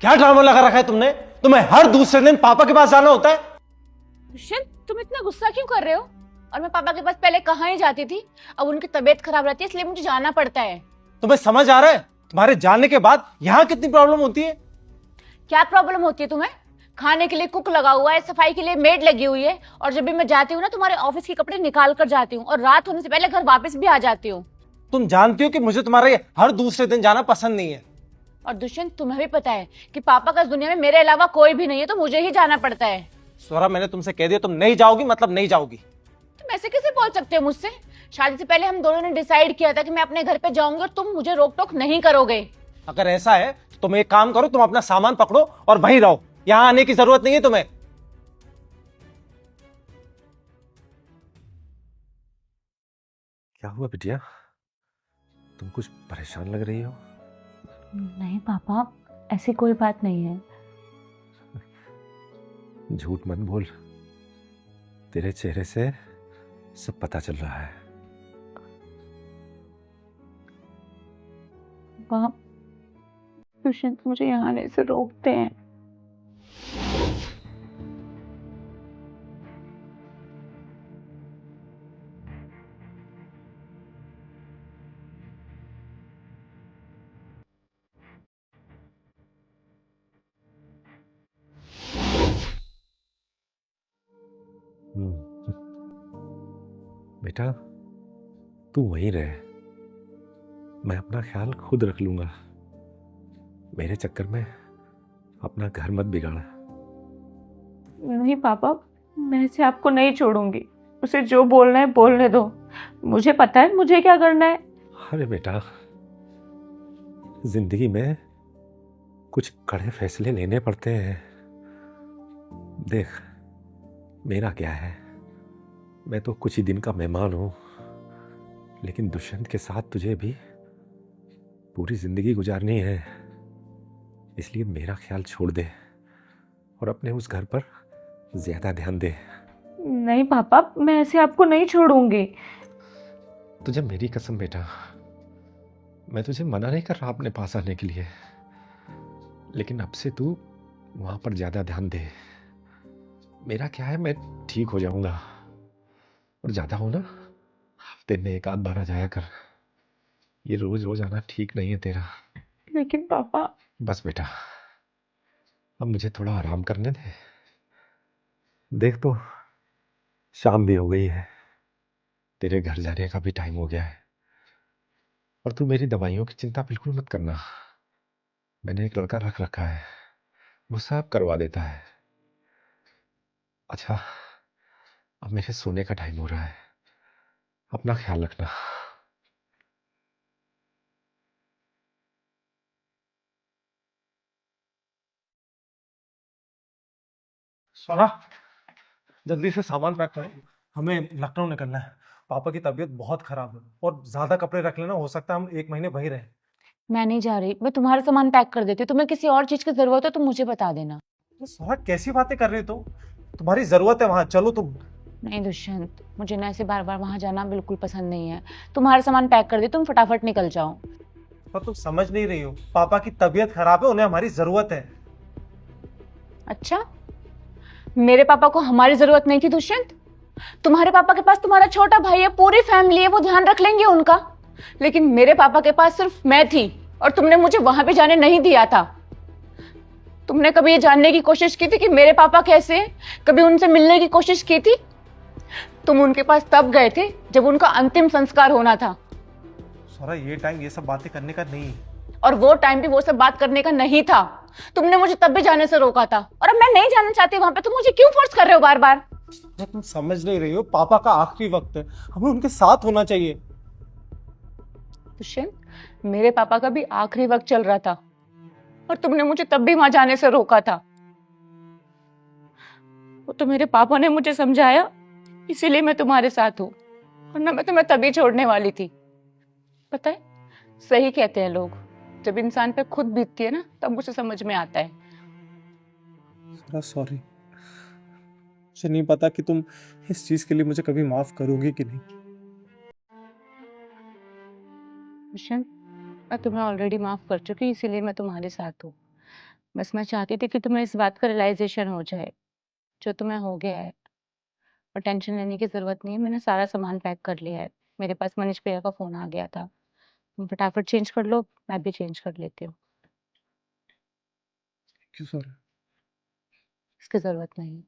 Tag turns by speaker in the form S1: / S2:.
S1: क्या ड्रामा लगा रखा है तुमने? तुम्हें हर दूसरे दिन पापा के पास जाना होता है।
S2: दुष्यंत, तुम इतना गुस्सा क्यों कर रहे हो? और मैं पापा के पास पहले कहाँ ही जाती थी, अब उनकी तबीयत खराब रहती है इसलिए मुझे जाना पड़ता है।
S1: तुम्हें समझ आ रहा है तुम्हारे जाने के बाद यहाँ कितनी प्रॉब्लम होती है?
S2: क्या प्रॉब्लम होती है तुम्हें? खाने के लिए कुक लगा हुआ है, सफाई के लिए मेड लगी हुई है, और जब भी मैं जाती हूँ ना तुम्हारे ऑफिस के कपड़े निकाल कर जाती हूँ और रात होने से पहले घर वापस भी आ जाती हूँ।
S1: तुम जानती हो कि मुझे तुम्हारे हर दूसरे दिन जाना पसंद नहीं है।
S2: और दुष्यंत, तुम्हें भी पता है कि पापा का इस दुनिया में मेरे अलावा कोई भी नहीं है, तो मुझे ही जाना पड़ता है।
S1: स्वरा, मैंने तुमसे कह दिया तुम नहीं जाओगी मतलब नहीं जाओगी।
S2: तुम ऐसे कैसे बोल सकते हो मुझसे? शादी से पहले हम दोनों ने डिसाइड किया था कि मैं अपने घर पे जाऊंगी और तुम मुझे रोक टोक नहीं करोगे।
S1: अगर ऐसा है तो तुम एक काम करो, तुम अपना सामान पकड़ो और वहीं रहो, यहां आने की जरूरत नहीं है तुम्हें।
S3: क्या हुआ बिटिया? तुम कुछ परेशान लग रही हो।
S2: नहीं पापा, ऐसी कोई बात नहीं है।
S3: झूठ मत बोल, तेरे चेहरे से सब पता चल रहा है।
S2: पापा, दुष्यंत मुझे यहाँ आने से रोकते हैं।
S3: बेटा, तू वहीं रहे, मैं अपना ख्याल खुद रख लूंगा। मेरे चक्कर में अपना घर मत बिगाड़।
S2: नहीं पापा, मैं इसे आपको नहीं छोड़ूंगी। उसे जो बोलना है बोलने दो, मुझे पता है मुझे क्या करना है।
S3: अरे बेटा, जिंदगी में कुछ कड़े फैसले लेने पड़ते हैं। देख, मेरा क्या है, मैं तो कुछ ही दिन का मेहमान हूं, लेकिन दुष्यंत के साथ तुझे भी पूरी जिंदगी गुजारनी है। इसलिए मेरा ख्याल छोड़ दे और अपने उस घर पर ज्यादा ध्यान दे।
S2: नहीं पापा, मैं ऐसे आपको नहीं छोड़ूंगी।
S3: तुझे मेरी कसम बेटा, मैं तुझे मना नहीं कर रहा अपने पास आने के लिए, लेकिन अब से तू वहां पर ज्यादा ध्यान दे। मेरा क्या है, मैं ठीक हो जाऊंगा। और ज्यादा हो ना, हफ्ते में एक आध बार आ जाया कर। ये रोज रोज आना ठीक नहीं है तेरा।
S2: लेकिन पापा।
S3: बस बेटा, अब मुझे थोड़ा आराम करने दे। देख तो, शाम भी हो गई है, तेरे घर जाने का भी टाइम हो गया है। और तू मेरी दवाइयों की चिंता बिल्कुल मत करना, मैंने एक लड़का रख रखा है, वो सब करवा देता है। अच्छा, अब मेरे सोने का टाइम हो रहा है, अपना ख्याल रखना।
S1: स्वरा, जल्दी से सामान पैक करो, हमें लखनऊ निकलना है। पापा की तबीयत बहुत खराब है और ज्यादा कपड़े रख लेना, हो सकता है हम एक महीने वहीं रहें।
S2: मैं नहीं जा रही, मैं तुम्हारा सामान पैक कर देती हूँ। तुम्हें किसी और चीज की जरूरत हो तो मुझे बता देना।
S1: तो स्वरा, कैसी बातें कर रहे हो तुम? तुम्हारी जरूरत है वहां, चलो तुम।
S2: नहीं दुष्यंत, मुझे ना ऐसे बार बार वहां जाना बिल्कुल पसंद नहीं है। तुम्हारा सामान पैक कर दे, तुम फटाफट निकल जाओ।
S1: पर तुम समझ नहीं रही हो, पापा की तबीयत खराब है, उन्हें हमारी जरूरत है।
S2: अच्छा, मेरे पापा को हमारी जरूरत नहीं थी दुष्यंत? तुम्हारे पापा के पास तुम्हारा छोटा भाई है, पूरी फैमिली है, वो ध्यान रख लेंगे उनका। लेकिन मेरे पापा के पास सिर्फ मैं थी, और तुमने मुझे वहां भी जाने नहीं दिया था। तुमने कभी ये जानने की कोशिश की थी कि मेरे पापा कैसे हैं? कभी उनसे मिलने की कोशिश की थी? तुम उनके पास तब गए थे जब उनका अंतिम संस्कार होना था,
S1: स्वरा, ये टाइम ये सब बातें करने का नहीं है।
S2: और वो टाइम भी वो सब बात करने का नहीं था। तुमने मुझे तब भी जाने से रोका था, और अब मैं नहीं जाना चाहती वहां पे, तुम मुझे क्यों फोर्स कर रहे हो बार बार?
S1: तुम समझ नहीं रही हो, पापा का आखिरी वक्त है, हमें उनके साथ होना चाहिए।
S2: दुष्यंत, मेरे पापा का भी आखिरी वक्त चल रहा था, और तुमने मुझे तब भी वहां जाने से रोका था। वो तो मेरे पापा ने मुझे समझाया, इसीलिए मैं तुम्हारे साथ हूं, वरना मैं तुम्हें तभी छोड़ने वाली थी। पता है, सही कहते हैं लोग, जब इंसान पे खुद बीतती है ना, तब मुझे समझ में आता है।
S1: सॉरी, मुझे नहीं पता कि तुम इस चीज के लिए मुझे कभी माफ करोगी कि नहीं।
S2: दुष्यंत, मैं तुम्हें ऑलरेडी माफ कर चुकी हूँ, इसीलिए मैं तुम्हारे साथ हूँ। बस मैं चाहती थी कि तुम्हें इस बात का रियलाइजेशन हो जाए जो तुम्हें हो गया है, और टेंशन लेने की जरूरत नहीं है। मैंने सारा सामान पैक कर लिया है। मेरे पास मनीष भैया का फोन आ गया था। तुम फटाफट चेंज कर लो, मैं भी चेंज कर लेती हूँ।
S1: क्यों सर?
S2: इसकी जरूरत नहीं है।